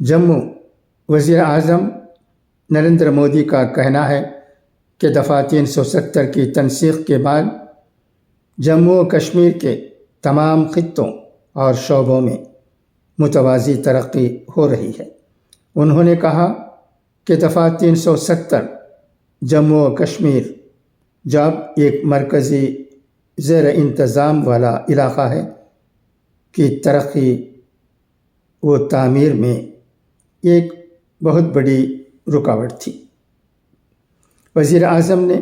جموں وزیر اعظم نریندر مودی کا کہنا ہے کہ دفعہ 370 کی تنسیق کے بعد جموں و کشمیر کے تمام خطوں اور شعبوں میں متوازی ترقی ہو رہی ہے۔ انہوں نے کہا کہ دفعہ 370 جموں و کشمیر جب ایک مرکزی زیر انتظام والا علاقہ ہے کی ترقی و تعمیر میں ایک بہت بڑی رکاوٹ تھی۔ وزیر اعظم نے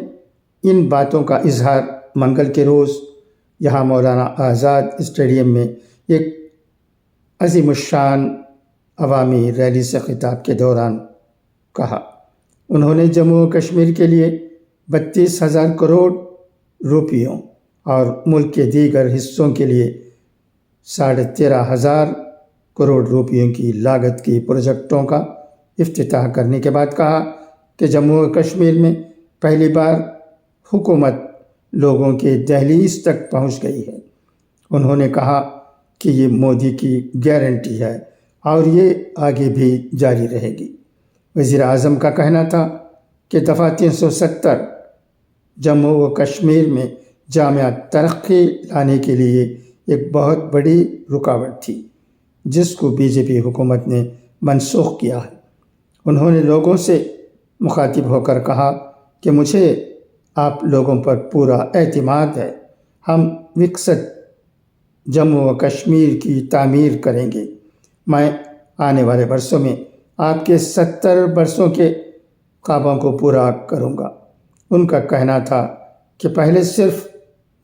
ان باتوں کا اظہار منگل کے روز یہاں مولانا آزاد اسٹیڈیم میں ایک عظیم الشان عوامی ریلی سے خطاب کے دوران کہا۔ انہوں نے جموں و کشمیر کے لیے 32,000 کروڑ روپیوں اور ملک کے دیگر حصوں کے لیے 13,500 کروڑ روپیوں کی لاگت کی پروجیکٹوں کا افتتاح کرنے کے بعد کہا کہ جموں و کشمیر میں پہلی بار حکومت لوگوں کے دہلیز تک پہنچ گئی ہے۔ انہوں نے کہا کہ یہ مودی کی گارنٹی ہے اور یہ آگے بھی جاری رہے گی۔ وزیر اعظم کا کہنا تھا کہ دفعہ 370 جموں و کشمیر میں جامع ترقی لانے کے لیے ایک بہت بڑی رکاوٹ تھی جس کو بی جے پی حکومت نے منسوخ کیا ہے۔ انہوں نے لوگوں سے مخاطب ہو کر کہا کہ مجھے آپ لوگوں پر پورا اعتماد ہے، ہم وکست جموں و کشمیر کی تعمیر کریں گے۔ میں آنے والے برسوں میں آپ کے 70 برسوں کے خوابوں کو پورا کروں گا۔ ان کا کہنا تھا کہ پہلے صرف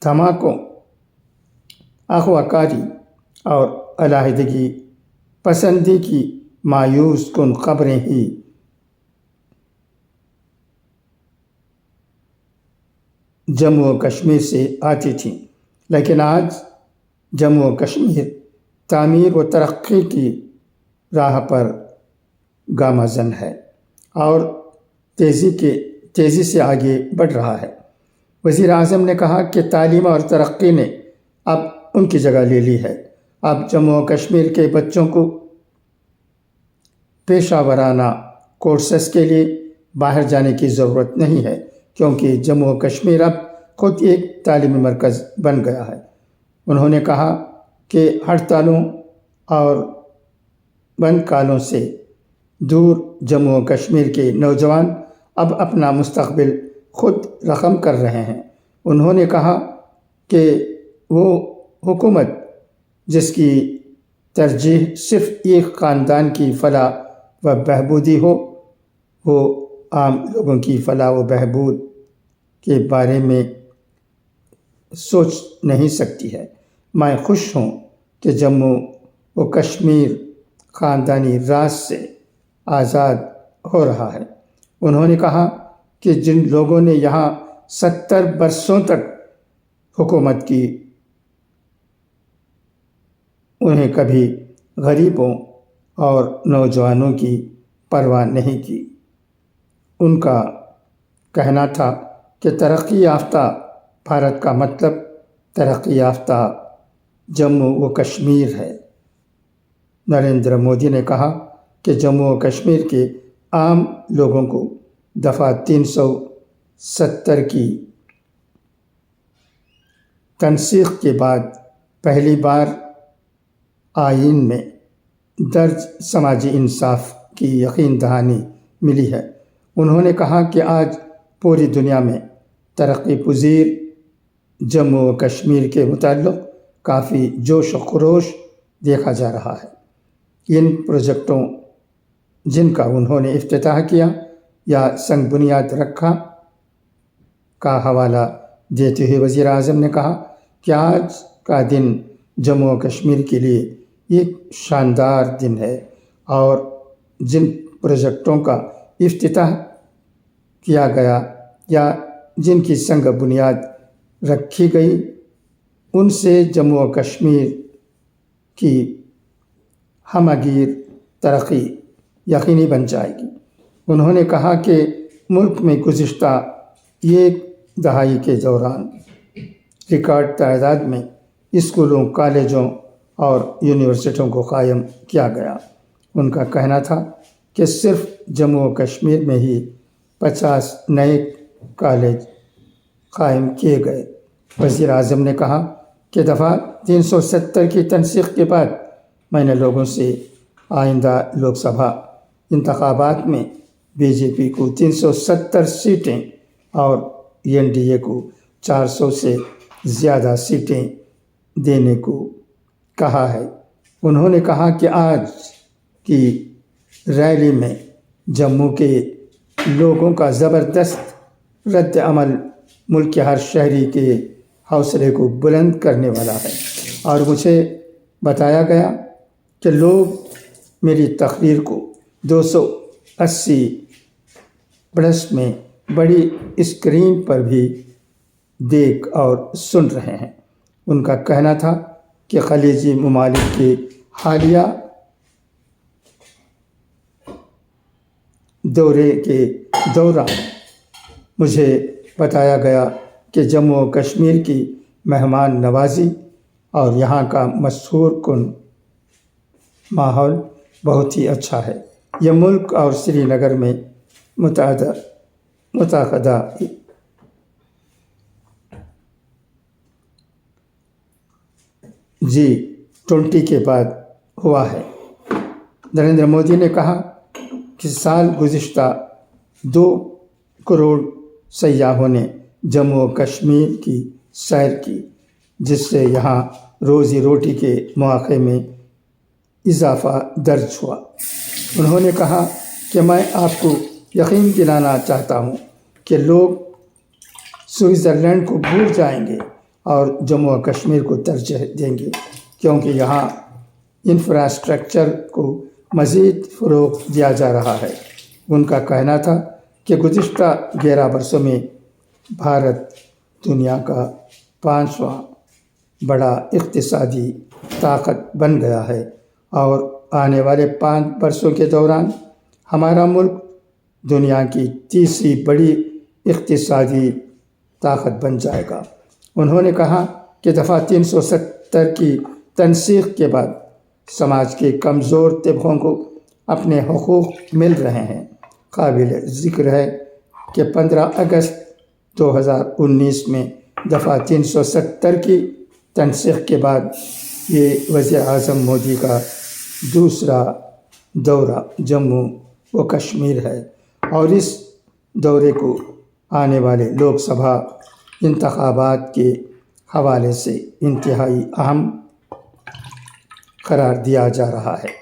دھماکوں، اغوا کاری اور علیحدگی پسندی کی مایوس کن خبریں ہی جموں و کشمیر سے آتی تھیں، لیکن آج جموں و کشمیر تعمیر و ترقی کی راہ پر گامزن ہے اور تیزی سے آگے بڑھ رہا ہے۔ وزیر اعظم نے کہا کہ تعلیم اور ترقی نے اب ان کی جگہ لے لی ہے۔ اب جموں و کشمیر کے بچوں کو پیشہ ورانہ کورسز کے لیے باہر جانے کی ضرورت نہیں ہے، کیونکہ جموں و کشمیر اب خود ایک تعلیمی مرکز بن گیا ہے۔ انہوں نے کہا کہ ہڑتالوں اور بند کالوں سے دور جموں و کشمیر کے نوجوان اب اپنا مستقبل خود رقم کر رہے ہیں۔ انہوں نے کہا کہ وہ حکومت جس کی ترجیح صرف ایک خاندان کی فلاح و بہبودی ہو، وہ عام لوگوں کی فلاح و بہبود کے بارے میں سوچ نہیں سکتی ہے۔ میں خوش ہوں کہ جموں و کشمیر خاندانی راج سے آزاد ہو رہا ہے۔ انہوں نے کہا کہ جن لوگوں نے یہاں 70 برسوں تک حکومت کی، انہیں کبھی غریبوں اور نوجوانوں کی پرواہ نہیں کی۔ ان کا کہنا تھا کہ ترقی یافتہ بھارت کا مطلب ترقی یافتہ جموں و کشمیر ہے۔ نریندر مودی نے کہا کہ جموں و کشمیر کے عام لوگوں کو دفعہ 370 کی تنسیق کے بعد پہلی بار آئین میں درج سماجی انصاف کی یقین دہانی ملی ہے۔ انہوں نے کہا کہ آج پوری دنیا میں ترقی پذیر جموں و کشمیر کے متعلق کافی جوش و خروش دیکھا جا رہا ہے۔ ان پروجیکٹوں جن کا انہوں نے افتتاح کیا یا سنگ بنیاد رکھا کا حوالہ دیتے ہوئے وزیر اعظم نے کہا کہ آج کا دن جموں و کشمیر کے لیے ایک شاندار دن ہے اور جن پروجیکٹوں کا افتتاح کیا گیا یا جن کی سنگ بنیاد رکھی گئی ان سے جموں و کشمیر کی ہمہ گیر ترقی یقینی بن جائے گی۔ انہوں نے کہا کہ ملک میں گزشتہ ایک دہائی کے دوران ریکارڈ تعداد میں اسکولوں، کالجوں اور یونیورسٹیوں کو قائم کیا گیا۔ ان کا کہنا تھا کہ صرف جموں و کشمیر میں ہی 50 نئے کالج قائم کیے گئے۔ وزیر اعظم نے کہا کہ دفعہ 370 کی تنسیخ کے بعد میں نے لوگوں سے آئندہ لوک سبھا انتخابات میں بی جے پی کو 370 سیٹیں اور این ڈی اے کو 400 سے زیادہ سیٹیں دینے کو کہا ہے۔ انہوں نے کہا کہ آج کی ریلی میں جموں کے لوگوں کا زبردست رد عمل ملک کے ہر شہری کے حوصلے کو بلند کرنے والا ہے، اور مجھے بتایا گیا کہ لوگ میری تقریر کو 280 پلس میں بڑی اسکرین پر بھی دیکھ اور سن رہے ہیں۔ ان کا کہنا تھا کہ خلیجی ممالک کے حالیہ دورے کے دوران مجھے بتایا گیا کہ جموں و کشمیر کی مہمان نوازی اور یہاں کا مسحور کن ماحول بہت ہی اچھا ہے۔ یہ ملک اور سری نگر میں متعاقدہ G20 کے بعد ہوا ہے۔ نریندر مودی نے کہا کہ سال گزشتہ 2 کروڑ سیاحوں نے جموں و کشمیر کی سیر کی، جس سے یہاں روزی روٹی کے مواقع میں اضافہ درج ہوا۔ انہوں نے کہا کہ میں آپ کو یقین دلانا چاہتا ہوں کہ لوگ سوئٹزرلینڈ کو بھول جائیں گے اور جموں و کشمیر کو ترجیح دیں گے، کیونکہ یہاں انفراسٹرکچر کو مزید فروغ دیا جا رہا ہے۔ ان کا کہنا تھا کہ گزشتہ 11 برسوں میں بھارت دنیا کا 5واں بڑا اقتصادی طاقت بن گیا ہے، اور آنے والے 5 برسوں کے دوران ہمارا ملک دنیا کی 3ری بڑی اقتصادی طاقت بن جائے گا۔ انہوں نے کہا کہ دفعہ 370 کی تنسیخ کے بعد سماج کے کمزور طبقوں کو اپنے حقوق مل رہے ہیں۔ قابل ذکر ہے کہ 15 اگست 2019 میں دفعہ 370 کی تنسیخ کے بعد یہ وزیر اعظم مودی کا دوسرا دورہ جموں و کشمیر ہے، اور اس دورے کو آنے والے لوک سبھا انتخابات کے حوالے سے انتہائی اہم قرار دیا جا رہا ہے۔